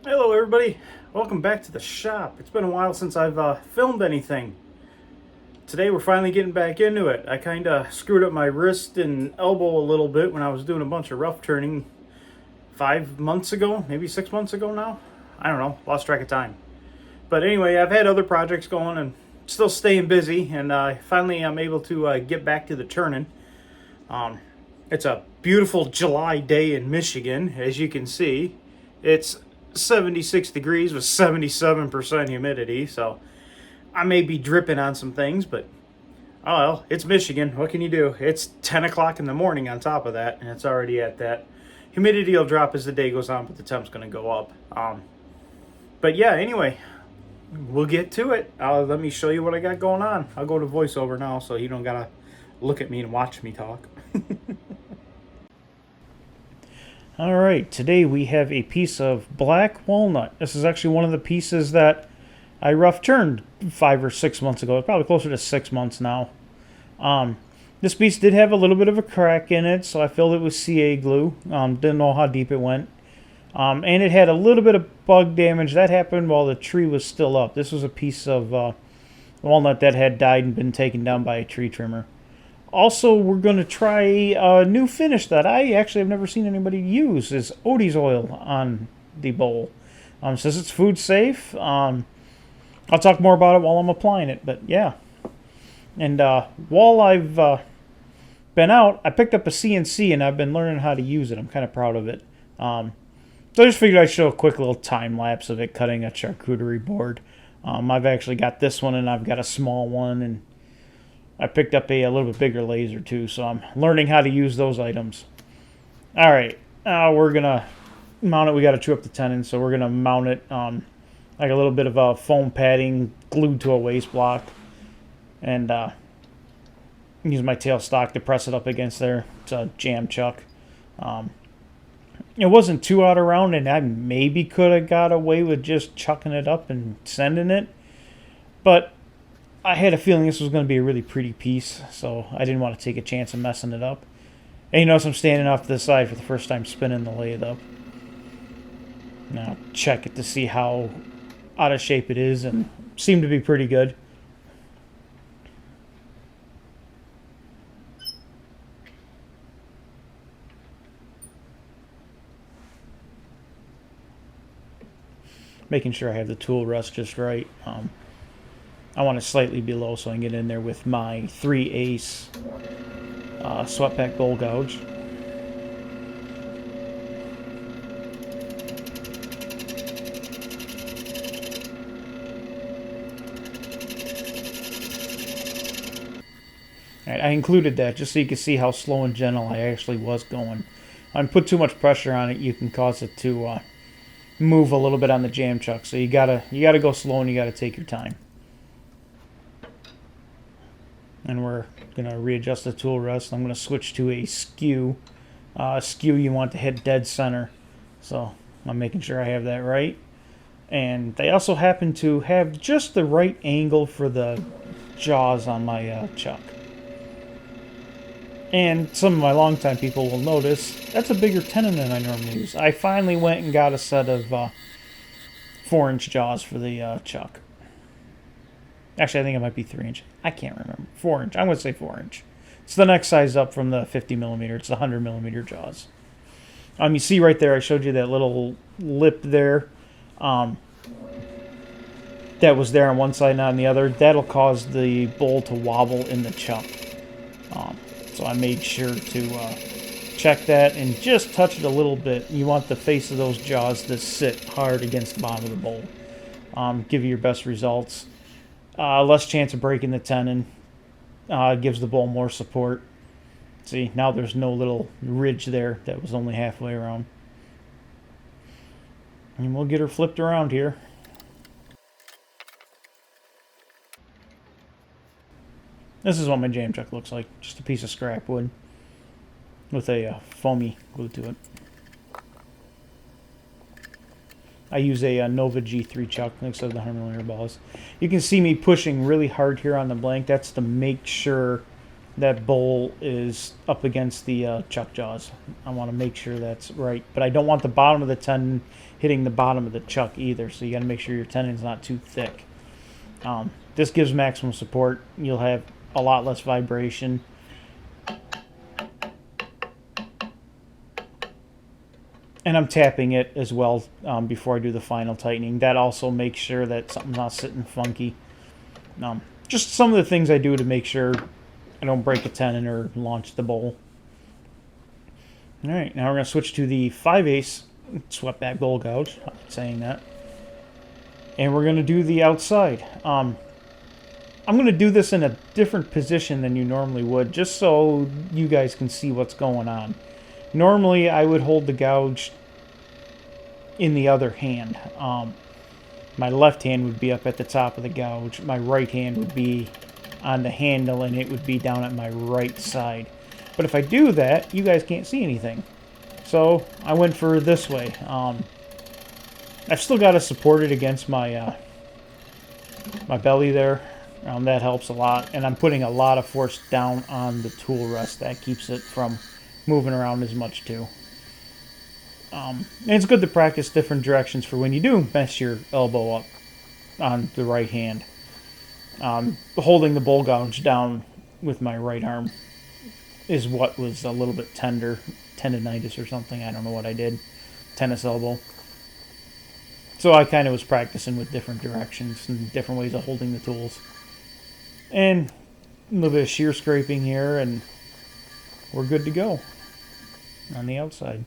Hello everybody, welcome back to the shop. It's been a while since I've filmed anything. Today we're finally getting back into it. I kind of screwed up my wrist and elbow a little bit when I was doing a bunch of rough turning 5 months ago, maybe 6 months ago now. I don't know, lost track of time. But anyway, I've had other projects going and still staying busy, and finally I'm able to get back to the turning. It's a beautiful July day in Michigan, as you can see. It's 76 degrees with 77% humidity, so I may be dripping on some things, but oh well, it's Michigan. What can you do? It's 10 o'clock in the morning on top of that, and it's already at that. Humidity will drop as the day goes on, but the temp's going to go up. But yeah, anyway, we'll get to it. Let me show you what I got going on. I'll go to voiceover now so you don't got to look at me and watch me talk. Alright, today we have a piece of black walnut. This is actually one of the pieces that I rough turned 5 or 6 months ago. It's probably closer to 6 months now. This piece did have a little bit of a crack in it, so I filled it with CA glue. Didn't know how deep it went. And it had a little bit of bug damage. That happened while the tree was still up. This was a piece of walnut that had died and been taken down by a tree trimmer. Also, we're going to try a new finish that I actually have never seen anybody use, is Odie's oil on the bowl. Says it's food safe. I'll talk more about it while I'm applying it, but yeah. And while I've been out, I picked up a CNC and I've been learning how to use it. I'm kind of proud of it. So I just figured I'd show a quick little time lapse of it cutting a charcuterie board. I've actually got this one and I've got a small one, and I picked up a little bit bigger laser too, so I'm learning how to use those items. Alright, we're going to mount it. We got to chew up the tenon, so we're going to mount it like a little bit of a foam padding glued to a waste block. And use my tailstock to press it up against there. It's a jam chuck. It wasn't too out of round, and I maybe could have got away with just chucking it up and sending it. But I had a feeling this was going to be a really pretty piece, so I didn't want to take a chance of messing it up. And you notice I'm standing off to the side for the first time spinning the lathe up. Now check it to see how out of shape it is, and seemed to be pretty good. Making sure I have the tool rest just right. I want it slightly below so I can get in there with my 3/8 swept pack bowl gouge. Alright, I included that just so you can see how slow and gentle I actually was going. When I put too much pressure on it, you can cause it to move a little bit on the jam chuck. So you gotta go slow and you gotta take your time. And we're gonna readjust the tool rest. I'm gonna switch to a skew. Skew, you want to hit dead center, so I'm making sure I have that right. And they also happen to have just the right angle for the jaws on my chuck. And some of my longtime people will notice that's a bigger tenon than I normally use. I finally went and got a set of 4-inch jaws for the chuck. Actually, I think it might be 3-inch. I can't remember. 4-inch. I'm going to say 4-inch. It's the next size up from the 50mm. It's the 100mm jaws. You see right there, I showed you that little lip there. That was there on one side, not on the other. That'll cause the bowl to wobble in the chuck. So I made sure to check that and just touch it a little bit. You want the face of those jaws to sit hard against the bottom of the bowl. Give you your best results. Less chance of breaking the tenon. Gives the bowl more support. See, now there's no little ridge there that was only halfway around. And we'll get her flipped around here. This is what my jam chuck looks like. Just a piece of scrap wood with a foamy glue to it. I use a Nova G3 chuck instead of the 100mm balls. You can see me pushing really hard here on the blank. That's to make sure that bowl is up against the chuck jaws. I want to make sure that's right, but I don't want the bottom of the tenon hitting the bottom of the chuck either, so you got to make sure your tenon's not too thick. This gives maximum support. You'll have a lot less vibration. And I'm tapping it as well before I do the final tightening. That also makes sure that something's not sitting funky. Just some of the things I do to make sure I don't break a tenon or launch the bowl. Alright, now we're going to switch to the 5/8 swept back bowl gouge. I'm saying that. And we're going to do the outside. I'm going to do this in a different position than you normally would, just so you guys can see what's going on. Normally, I would hold the gouge in the other hand. My left hand would be up at the top of the gouge. My right hand would be on the handle, and it would be down at my right side. But if I do that, you guys can't see anything. So I went for this way. I've still got to support it against my my belly there. That helps a lot. And I'm putting a lot of force down on the tool rest. That keeps it from moving around as much too. And it's good to practice different directions for when you do mess your elbow up on the right hand. Holding the bowl gouge down with my right arm is what was a little bit tender. Tendonitis or something. I don't know what I did. Tennis elbow. So I kind of was practicing with different directions and different ways of holding the tools. And a little bit of shear scraping here, and we're good to go on the outside.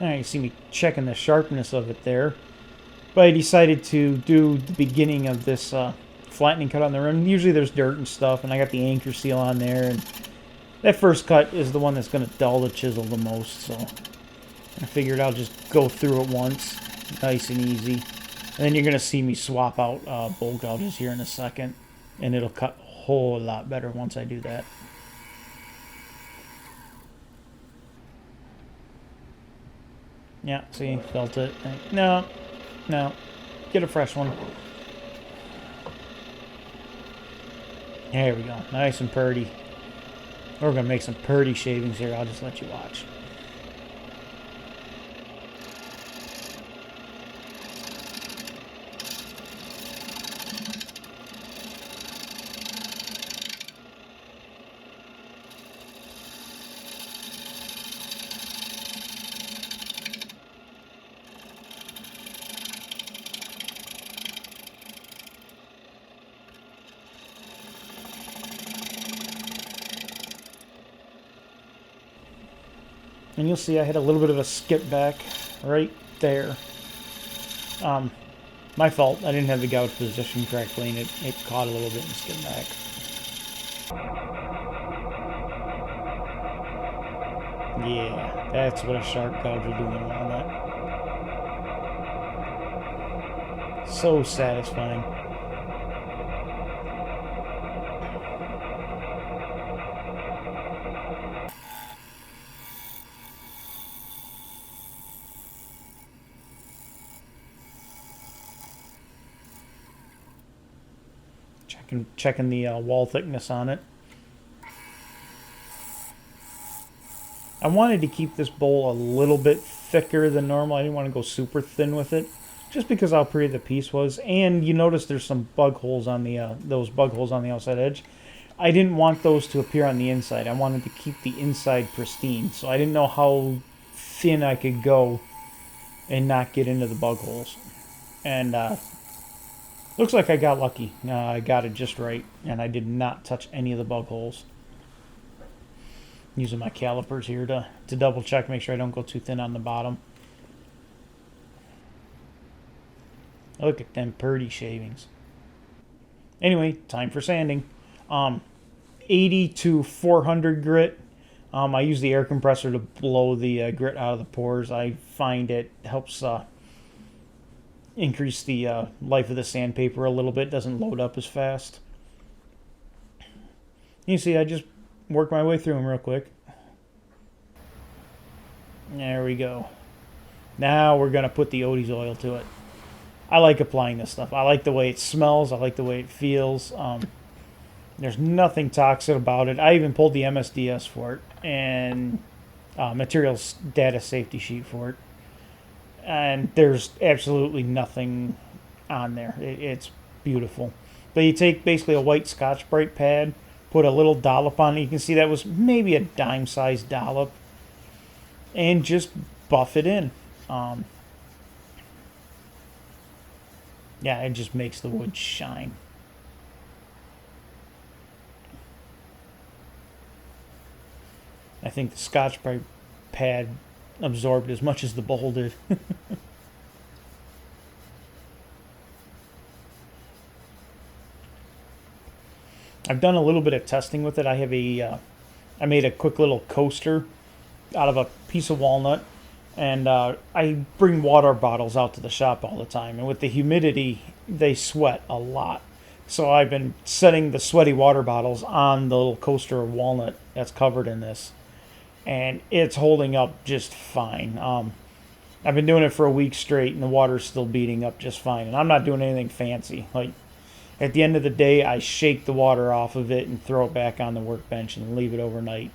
Alright, you see me checking the sharpness of it there. But I decided to do the beginning of this flattening cut on the rim. Usually there's dirt and stuff, and I got the anchor seal on there. And that first cut is the one that's going to dull the chisel the most. So I figured I'll just go through it once, nice and easy. And then you're going to see me swap out bowl gouges here in a second. And it'll cut a whole lot better once I do that. Yeah, see, felt it. No, get a fresh one. There we go, nice and purty. We're gonna make some purty shavings here. I'll just let you watch. And you'll see I had a little bit of a skip back right there. My fault. I didn't have the gouge positioned correctly, and it caught a little bit and skipped back. Yeah, that's what a sharp gouge will do on that. So satisfying. Checking the wall thickness on it. I wanted to keep this bowl a little bit thicker than normal. I didn't want to go super thin with it, just because how pretty the piece was. And you notice there's some bug holes on the those bug holes on the outside edge. I didn't want those to appear on the inside. I wanted to keep the inside pristine, so I didn't know how thin I could go and not get into the bug holes. And looks like I got lucky. I got it just right, and I did not touch any of the bug holes. Using my calipers here to double check, make sure I don't go too thin on the bottom. Look at them purty shavings. Anyway, time for sanding. 80 to 400 grit. I use the air compressor to blow the grit out of the pores. I find it helps increase the life of the sandpaper a little bit. Doesn't load up as fast. You see, I just work my way through them real quick. There we go. Now we're going to put the Odie's oil to it. I like applying this stuff. I like the way it smells. I like the way it feels. There's nothing toxic about it. I even pulled the MSDS for it and materials data safety sheet for it. And there's absolutely nothing on there. It's beautiful. But you take basically a white Scotch-Brite pad, put a little dollop on it. You can see that was maybe a dime-sized dollop. And just buff it in. Yeah, it just makes the wood shine. I think the Scotch-Brite pad absorbed as much as the bowl did. I've done a little bit of testing with it. I have I made a quick little coaster out of a piece of walnut, and I bring water bottles out to the shop all the time, and with the humidity, they sweat a lot. So I've been setting the sweaty water bottles on the little coaster of walnut that's covered in this, and it's holding up just fine. I've been doing it for a week straight, and the water's still beating up just fine, and I'm not doing anything fancy. Like, at the end of the day, I shake the water off of it and throw it back on the workbench and leave it overnight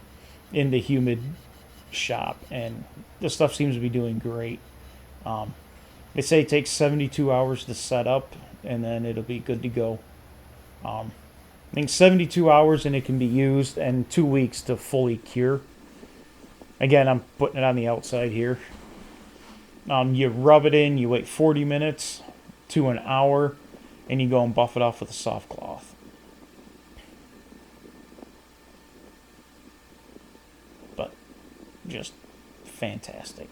in the humid shop, and the stuff seems to be doing great. They say it takes 72 hours to set up, and then it'll be good to go. I think 72 hours and it can be used, and 2 weeks to fully cure. Again, I'm putting it on the outside here. You rub it in, you wait 40 minutes to an hour, and you go and buff it off with a soft cloth. But just fantastic.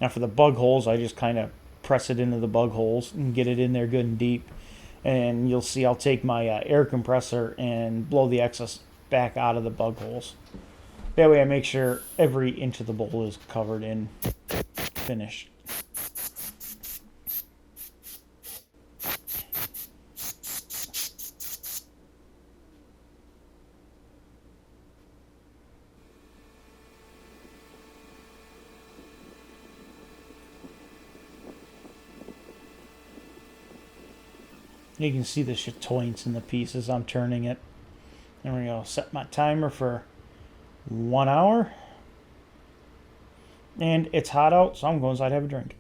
Now for the bug holes, I just kind of press it into the bug holes and get it in there good and deep. And you'll see I'll take my air compressor and blow the excess back out of the bug holes. That way I make sure every inch of the bowl is covered and finished. You can see the chatoyance in the pieces. I'm turning it. There we go. Set my timer for 1 hour. And it's hot out, so I'm going inside to have a drink.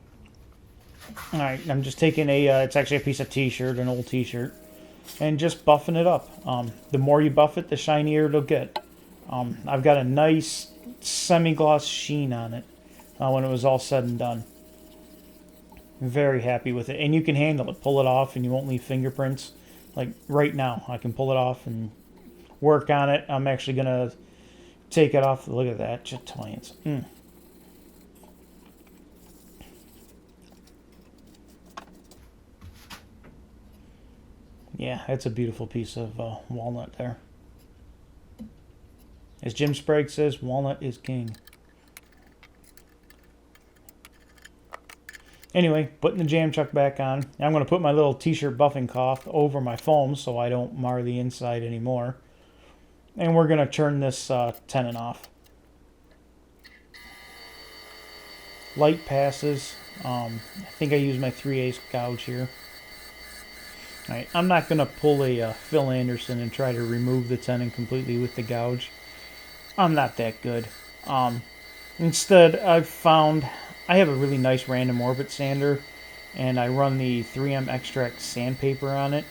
Alright, I'm just taking it's actually a piece of t-shirt, an old t-shirt, and just buffing it up. The more you buff it, the shinier it'll get. I've got a nice semi-gloss sheen on it when it was all said and done. Very happy with it, and you can handle it. Pull it off and you won't leave fingerprints. Like right now, I can pull it off and work on it. I'm actually gonna take it off. Look at that chatoyance. Yeah, it's a beautiful piece of walnut there. As Jim Sprague says, walnut is king. Anyway, putting the jam chuck back on. I'm going to put my little t-shirt buffing cloth over my foam so I don't mar the inside anymore. And we're going to turn this tenon off. Light passes. I think I use my 3/8 gouge here. Alright, I'm not going to pull a Phil Anderson and try to remove the tenon completely with the gouge. I'm not that good. Instead, I've found I have a really nice random orbit sander, and I run the 3M extract sandpaper on it.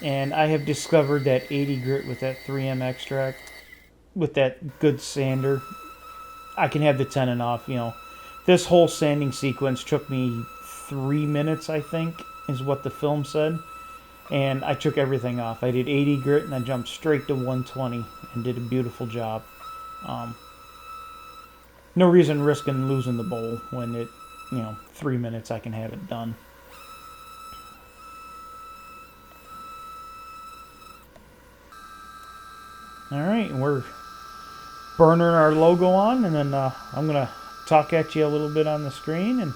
And I have discovered that 80 grit with that 3M extract, with that good sander, I can have the tenon off. You know, this whole sanding sequence took me 3 minutes, I think, is what the film said. And I took everything off. I did 80 grit and I jumped straight to 120 and did a beautiful job. No reason risking losing the bowl when it, 3 minutes I can have it done. Alright, we're burning our logo on, and then I'm going to talk at you a little bit on the screen, and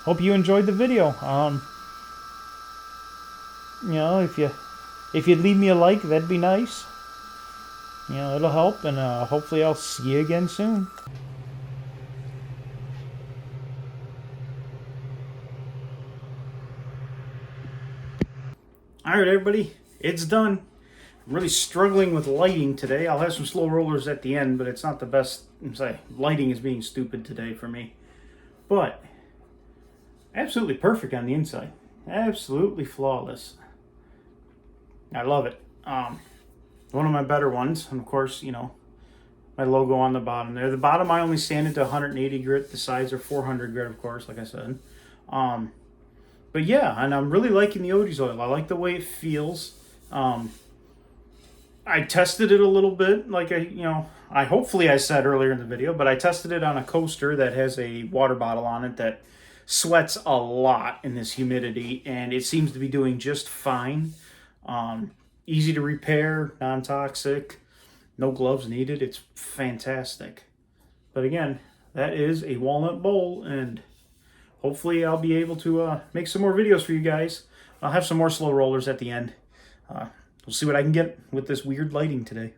hope you enjoyed the video. If you'd leave me a like, that'd be nice. It'll help, and hopefully I'll see you again soon. All right, everybody, it's done. I'm really struggling with lighting today. I'll have some slow rollers at the end, but it's not the best. I'm sorry, lighting is being stupid today for me. But absolutely perfect on the inside. Absolutely flawless. I love it. One of my better ones, and of course, you know, my logo on the bottom there. The bottom I only sand it to 180 grit. The sides are 400 grit, of course, like I said. But yeah, and I'm really liking the Odie's oil. I like the way it feels. I tested it a little bit, like hopefully I said earlier in the video, but I tested it on a coaster that has a water bottle on it that sweats a lot in this humidity, and it seems to be doing just fine. Easy to repair, non-toxic, no gloves needed. It's fantastic. But again, that is a walnut bowl, and hopefully I'll be able to make some more videos for you guys. I'll have some more slow rollers at the end. We'll see what I can get with this weird lighting today.